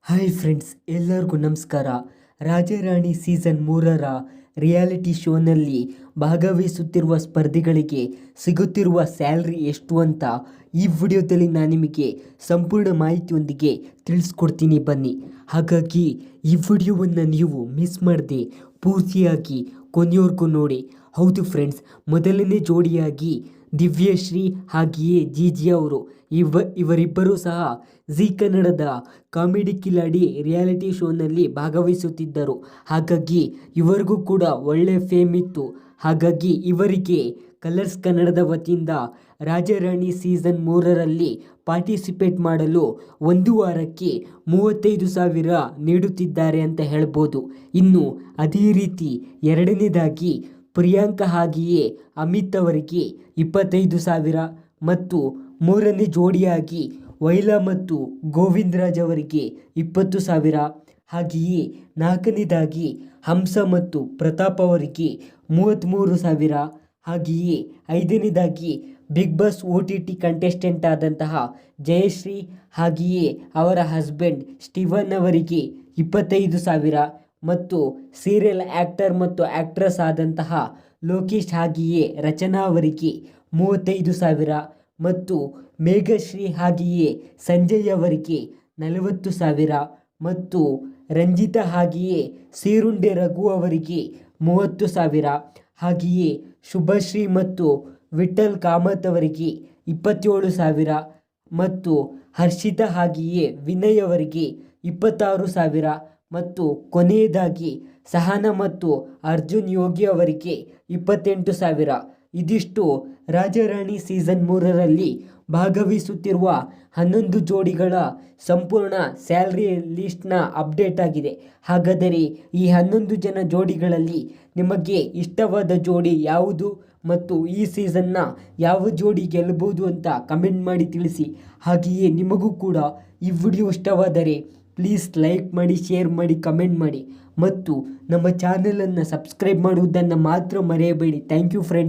Hi friends, ಎಲ್ಲರಿಗೂ ನಮಸ್ಕಾರ. Rajarani season 3ರ reality ಶೋನಲ್ಲಿ ಭಾಗವಹಿಸುತ್ತಿರುವ ಸ್ಪರ್ಧಿಗಳಿಗೆ ಸಿಗುತ್ತಿರುವ ಸ್ಯಾಲ್ರಿ ಎಷ್ಟು ಅಂತ ಈ ವಿಡಿಯೋದಲ್ಲಿ ನಾನು ನಿಮಗೆ ಸಂಪೂರ್ಣ ಮಾಹಿತಿಯೊಂದಿಗೆ ತಿಳಿಸ್ಕೊಡ್ತೀನಿ ಬನ್ನಿ. ಹಾಗಾಗಿ ಈ ವಿಡಿಯೋವನ್ನು ನೀವು ಮಿಸ್ ಮಾಡದೆ ಪೂರ್ತಿಯಾಗಿ ಕೊನೆಯವರೆಗೂ ನೋಡಿ. ಹೌದು ಫ್ರೆಂಡ್ಸ್, ಮೊದಲನೇ ಜೋಡಿಯಾಗಿ ದಿವ್ಯಶ್ರೀ ಹಾಗೆಯೇ ಜಿಜಿ ಅವರು ಇವರಿಬ್ಬರೂ ಸಹ ಜೀ ಕನ್ನಡದ ಕಾಮಿಡಿ ಕಿಲಾಡಿ ರಿಯಾಲಿಟಿ ಶೋನಲ್ಲಿ ಭಾಗವಹಿಸುತ್ತಿದ್ದರು. ಹಾಗಾಗಿ ಇವರಿಗೂ ಕೂಡ ಒಳ್ಳೆ ಫೇಮ್ ಇತ್ತು. ಹಾಗಾಗಿ ಇವರಿಗೆ ಕಲರ್ಸ್ ಕನ್ನಡದ ವತಿಯಿಂದ ರಾಜಾರಾಣಿ ಸೀಸನ್ 3ರಲ್ಲಿ ಪಾರ್ಟಿಸಿಪೇಟ್ ಮಾಡಲು ಒಂದು ವಾರಕ್ಕೆ 35,000 ನೀಡುತ್ತಿದ್ದಾರೆ ಅಂತ ಹೇಳ್ಬೋದು. ಇನ್ನು ಅದೇ ರೀತಿ ಎರಡನೇದಾಗಿ ಪ್ರಿಯಾಂಕಾ ಹಾಗೆಯೇ ಅಮಿತ್ ಅವರಿಗೆ 25,000 ಮತ್ತು ಮೂರನೇ ಜೋಡಿಯಾಗಿ ವೈಲಾ ಮತ್ತು ಗೋವಿಂದರಾಜ್ ಅವರಿಗೆ 20,000, ಹಾಗೆಯೇ ನಾಲ್ಕನೇದಾಗಿ ಹಂಸ ಮತ್ತು ಪ್ರತಾಪ್ ಅವರಿಗೆ 33,000, ಹಾಗೆಯೇ ಐದನೇದಾಗಿ ಬಿಗ್ ಬಾಸ್ OTT ಕಂಟೆಸ್ಟೆಂಟ್ ಆದಂತಹ ಜಯಶ್ರೀ ಹಾಗೆಯೇ ಅವರ ಹಸ್ಬೆಂಡ್ ಸ್ಟೀವನ್ ಅವರಿಗೆ 25,000 ಮತ್ತು ಸೀರಿಯಲ್ ಆ್ಯಕ್ಟರ್ ಮತ್ತು ಆ್ಯಕ್ಟ್ರೆಸ್ ಆದಂತಹ ಲೋಕೇಶ್ ಹಾಗೆಯೇ ರಚನಾ ಅವರಿಗೆ 35,000 ಮತ್ತು ಮೇಘಶ್ರೀ ಹಾಗೆಯೇ ಸಂಜಯ್ ಅವರಿಗೆ 40,000 ಮತ್ತು ರಂಜಿತಾ ಹಾಗೆಯೇ ಸೀರುಂಡೆ ರಘು ಅವರಿಗೆ 30,000, ಹಾಗೆಯೇ ಶುಭಶ್ರೀ ಮತ್ತು ವಿಠಲ್ ಕಾಮತ್ ಅವರಿಗೆ 27,000 ಮತ್ತು ಹರ್ಷಿತಾ ಹಾಗೆಯೇ ವಿನಯ್ ಅವರಿಗೆ 26,000 ಮತ್ತು ಕೊನೆಯದಾಗಿ ಸಹನಾ ಮತ್ತು ಅರ್ಜುನ್ ಯೋಗಿ ಅವರಿಗೆ 28,000. ಇದಿಷ್ಟು ರಾಜಾರಾಣಿ ಸೀಸನ್ 3ರಲ್ಲಿ ಭಾಗವಹಿಸುತ್ತಿರುವ 11 ಜೋಡಿಗಳ ಸಂಪೂರ್ಣ ಸ್ಯಾಲ್ರಿ ಲಿಸ್ಟ್ನ ಅಪ್ಡೇಟ್ ಆಗಿದೆ. ಹಾಗಾದರೆ ಈ 11 ಜನ ಜೋಡಿಗಳಲ್ಲಿ ನಿಮಗೆ ಇಷ್ಟವಾದ ಜೋಡಿ ಯಾವುದು ಮತ್ತು ಈ ಸೀಸನ್ನ ಯಾವ ಜೋಡಿ ಗೆಲ್ಲಬಹುದು ಅಂತ ಕಮೆಂಟ್ ಮಾಡಿ ತಿಳಿಸಿ. ಹಾಗೆಯೇ ನಿಮಗೂ ಕೂಡ ಈ ವಿಡಿಯೋ ಇಷ್ಟವಾದರೆ ಪ್ಲೀಸ್ ಲೈಕ್ ಮಾಡಿ, ಶೇರ್ ಮಾಡಿ, ಕಮೆಂಟ್ ಮಾಡಿ ಮತ್ತು ನಮ್ಮ ಚಾನಲನ್ನು ಸಬ್ಸ್ಕ್ರೈಬ್ ಮಾಡುವುದನ್ನು ಮಾತ್ರ ಮರೆಯಬೇಡಿ. Thank you friends.